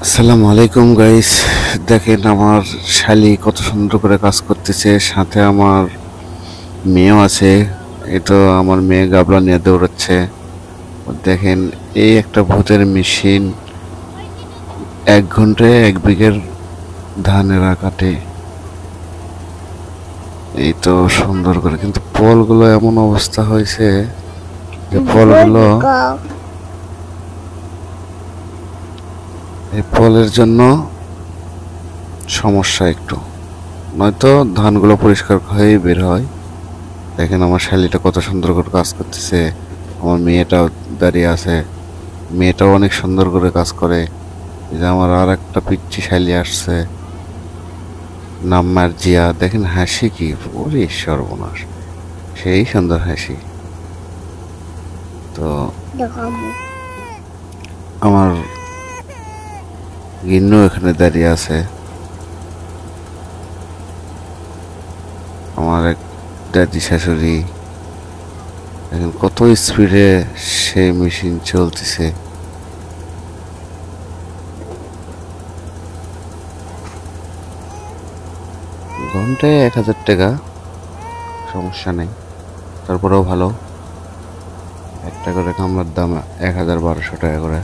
আসসালামু আলাইকুম গাইস। দেখেন আমার শালি কত সুন্দর করে কাজ করতেছে, সাথে আমার মেয়েও আছে। এই তো আমার মেয়ে গাবলা নিয়ে দৌড়াচ্ছে। দেখেন, এই একটা ভূতের মেশিন 1 ঘন্টায় 1 বিঘের ধানেরা কাটে। এই তো সুন্দর করে, কিন্তু ফলগুলো এমন অবস্থা হয়েছে যে ফলগুলো, এই ফলের জন্য সমস্যা একটু, নয়তো ধানগুলো পরিষ্কার হয়েই বের হয়। দেখেন আমার শালিটা কত সুন্দর করে কাজ করতেছে, আমার মেয়েটাও দাঁড়িয়ে আছে, মেয়েটাও অনেক সুন্দর করে কাজ করে। এই যে আমার আর একটা পিচ্চি শালি আসছে, নাম মার্জিয়া। দেখেন হাসি কি, ওরে সর্বনাশ, সেই সুন্দর হাসি। তো আমার গিন্নু এখানে দাঁড়িয়ে আছে, আমার এক দাদি শাশুড়ি। দেখেন কত স্পিডে সে মেশিন চলতেছে। ঘন্টায় 1,000 টাকা, সমস্যা নেই, তারপরেও ভালো। একটা করে কামলার দাম 1,000-1,200 টাকা করে।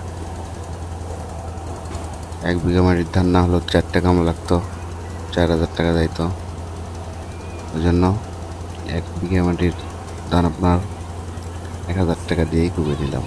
1 বিঘা মাটির ধান না হলেও 4টা কামলা লাগতো, 4,000 টাকা যাইতো। ওই জন্য 1 বিঘা মাটির ধান আপনার 1,000 টাকা দিয়েই কুবে দিলাম।